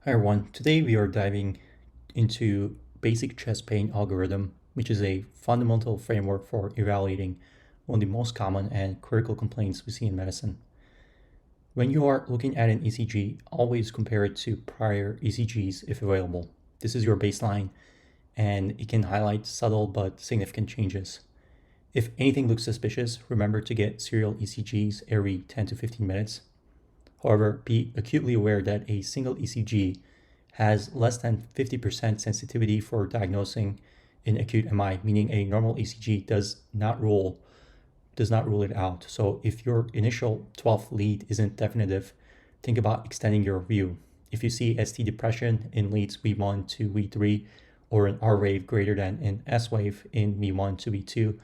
Hi everyone, today we are diving into basic chest pain algorithm, which is a fundamental framework for evaluating one of the most common and critical complaints we see in medicine. When you are looking at an ECG, always compare it to prior ECGs if available. This is your baseline and it can highlight subtle but significant changes. If anything looks suspicious, remember to get serial ECGs every 10 to 15 minutes. However, be acutely aware that a single ECG has less than 50% sensitivity for diagnosing in acute MI, meaning a normal ECG does not rule it out. So if your initial 12th lead isn't definitive, think about extending your view. If you see ST depression in leads V1 to V3 or an R wave greater than an S wave in V1 to V2,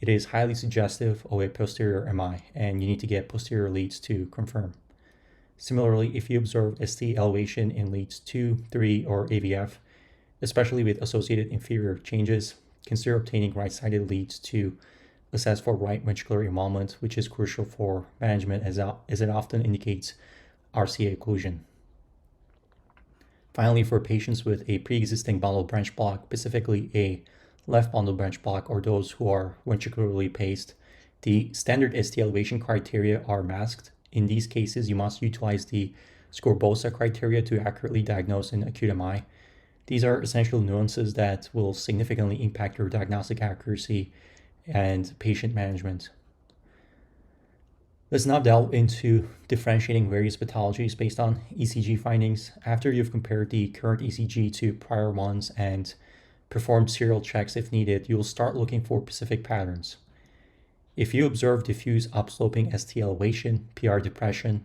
it is highly suggestive of a posterior MI and you need to get posterior leads to confirm. Similarly, if you observe ST elevation in leads 2, 3, or AVF, especially with associated inferior changes, consider obtaining right-sided leads to assess for right ventricular involvement, which is crucial for management as it often indicates RCA occlusion. Finally, for patients with a pre-existing bundle branch block, specifically a left bundle branch block or those who are ventricularly paced, the standard ST elevation criteria are masked. In these cases, you must utilize the Scorbosa criteria to accurately diagnose an acute MI. These are essential nuances that will significantly impact your diagnostic accuracy and patient management. Let's now delve into differentiating various pathologies based on ECG findings. After you've compared the current ECG to prior ones and performed serial checks if needed, you'll start looking for specific patterns. If you observe diffuse upsloping ST elevation, PR depression,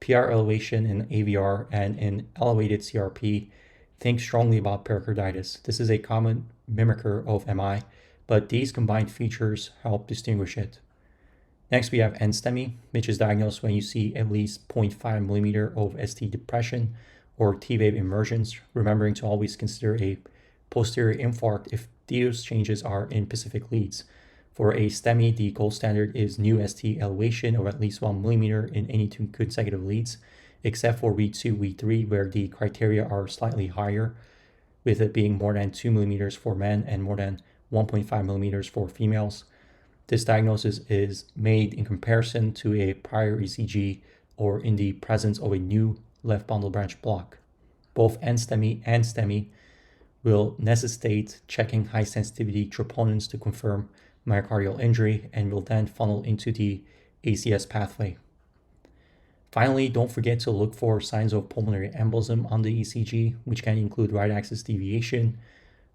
PR elevation in AVR, and an elevated CRP, think strongly about pericarditis. This is a common mimicker of MI, but these combined features help distinguish it. Next, we have NSTEMI, which is diagnosed when you see at least 0.5 millimeter of ST depression or T-wave emergence, remembering to always consider a posterior infarct if these changes are in specific leads. For a STEMI, the gold standard is new ST elevation of at least 1 millimeter in any 2 consecutive leads, except for V2, V3, where the criteria are slightly higher, with it being more than 2 millimeters for men and more than 1.5 millimeters for females. This diagnosis is made in comparison to a prior ECG or in the presence of a new left bundle branch block. Both NSTEMI and STEMI will necessitate checking high sensitivity troponins to confirm myocardial injury and will then funnel into the ACS pathway. Finally, don't forget to look for signs of pulmonary embolism on the ECG, which can include right axis deviation,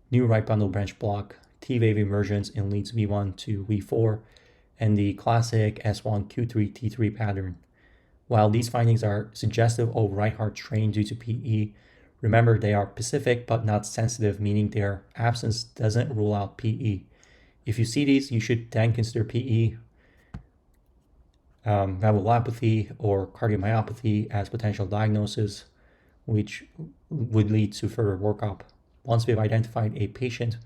new right bundle branch block, T-wave emergence in leads V1 to V4, and the classic S1 Q3 T3 pattern. While these findings are suggestive of right heart strain due to PE, remember they are specific but not sensitive, meaning their absence doesn't rule out PE. If you see these, you should then consider PE, valvulopathy, or cardiomyopathy as potential diagnoses, which would lead to further workup. Once we've identified a patient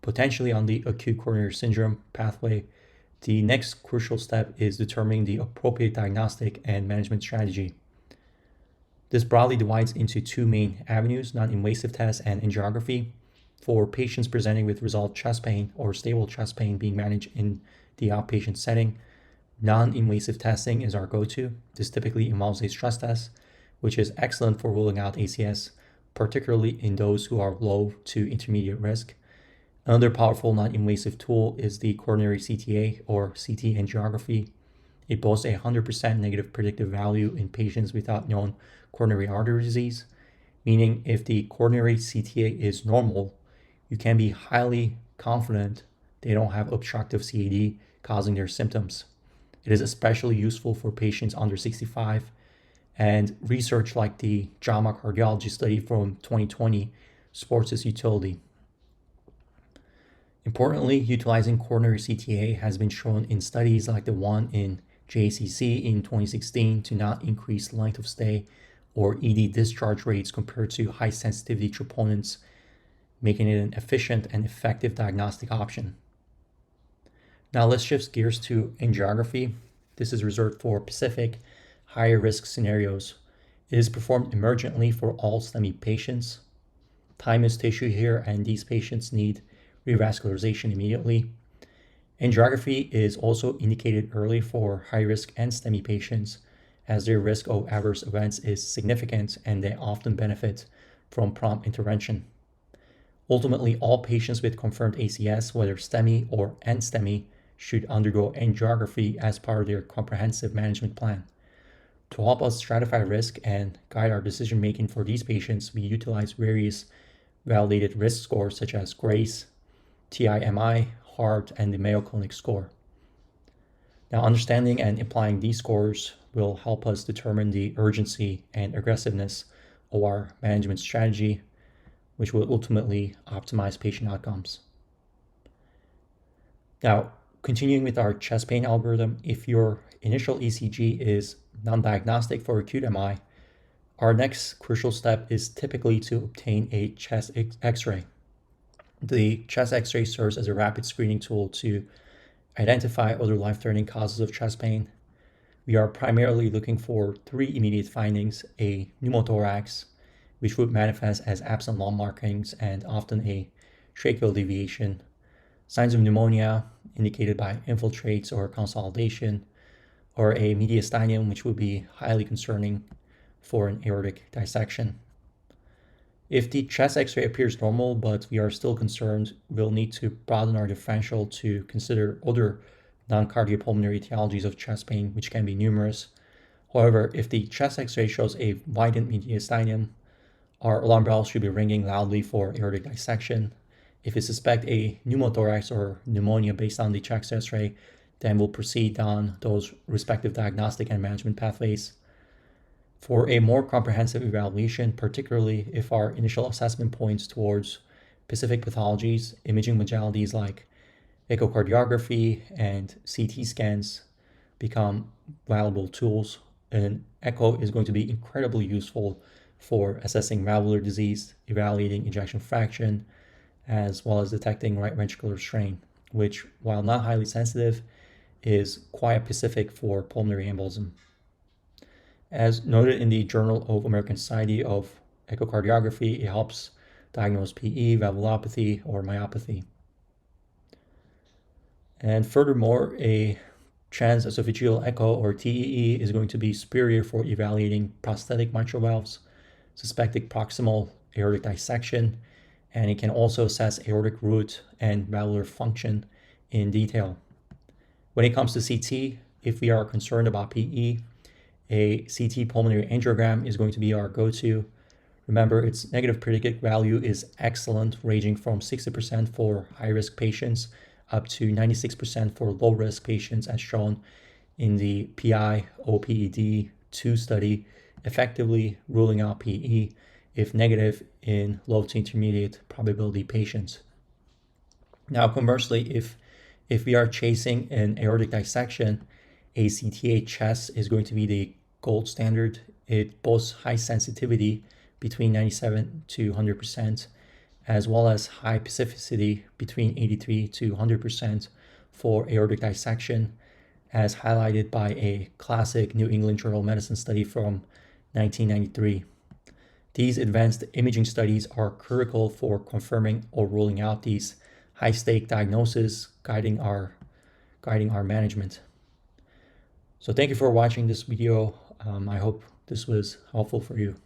potentially on the acute coronary syndrome pathway, the next crucial step is determining the appropriate diagnostic and management strategy. This broadly divides into 2 main avenues, non-invasive tests and angiography. For patients presenting with resolved chest pain or stable chest pain being managed in the outpatient setting, non-invasive testing is our go-to. This typically involves a stress test, which is excellent for ruling out ACS, particularly in those who are low to intermediate risk. Another powerful non-invasive tool is the coronary CTA or CT angiography. It boasts a 100% negative predictive value in patients without known coronary artery disease, meaning if the coronary CTA is normal, you can be highly confident they don't have obstructive CAD causing their symptoms. It is especially useful for patients under 65, and research like the JAMA cardiology study from 2020 supports its utility. Importantly, utilizing coronary CTA has been shown in studies like the one in JCC in 2016 to not increase length of stay or ED discharge rates compared to high sensitivity troponins, making it an efficient and effective diagnostic option. Now let's shift gears to angiography. This is reserved for specific higher risk scenarios. It is performed emergently for all STEMI patients. Time is tissue here, and these patients need revascularization immediately. Angiography is also indicated early for high-risk and STEMI patients, as their risk of adverse events is significant and they often benefit from prompt intervention. Ultimately, all patients with confirmed ACS, whether STEMI or NSTEMI, should undergo angiography as part of their comprehensive management plan. To help us stratify risk and guide our decision-making for these patients, we utilize various validated risk scores such as GRACE, TIMI, HART, and the Mayo Clinic score. Now, understanding and applying these scores will help us determine the urgency and aggressiveness of our management strategy, which will ultimately optimize patient outcomes. Now, continuing with our chest pain algorithm, if your initial ECG is non-diagnostic for acute MI, our next crucial step is typically to obtain a chest X-ray. The chest X-ray serves as a rapid screening tool to identify other life-threatening causes of chest pain. We are primarily looking for 3 immediate findings: a pneumothorax, which would manifest as absent lung markings and often a tracheal deviation; signs of pneumonia indicated by infiltrates or consolidation; or a mediastinum, which would be highly concerning for an aortic dissection. If the chest X-ray appears normal, but we are still concerned, we'll need to broaden our differential to consider other non-cardiopulmonary etiologies of chest pain, which can be numerous. However, if the chest X-ray shows a widened mediastinum, our alarm bells should be ringing loudly for aortic dissection. If we suspect a pneumothorax or pneumonia based on the chest X-ray, then we'll proceed down those respective diagnostic and management pathways. For a more comprehensive evaluation, particularly if our initial assessment points towards specific pathologies, imaging modalities like echocardiography and CT scans become valuable tools. And echo is going to be incredibly useful for assessing valvular disease, evaluating ejection fraction, as well as detecting right ventricular strain, which, while not highly sensitive, is quite specific for pulmonary embolism. As noted in the Journal of American Society of Echocardiography, it helps diagnose PE, valvulopathy, or myopathy. And furthermore, a transesophageal echo, or TEE, is going to be superior for evaluating prosthetic mitral valves, suspected proximal aortic dissection, and it can also assess aortic root and valvular function in detail. When it comes to CT, if we are concerned about PE, a CT pulmonary angiogram is going to be our go-to. Remember, its negative predicate value is excellent, ranging from 60% for high-risk patients up to 96% for low-risk patients, as shown in the PI OPED 2 study, effectively ruling out PE if negative in low to intermediate probability patients. Now, conversely, if we are chasing an aortic dissection, a CTA chest is going to be the gold standard. It boasts high sensitivity between 97 to 100%, as well as high specificity between 83 to 100% for aortic dissection, as highlighted by a classic New England Journal of Medicine study from 1993. These advanced imaging studies are critical for confirming or ruling out these high-stake diagnoses, guiding our management. So thank you for watching this video. I hope this was helpful for you.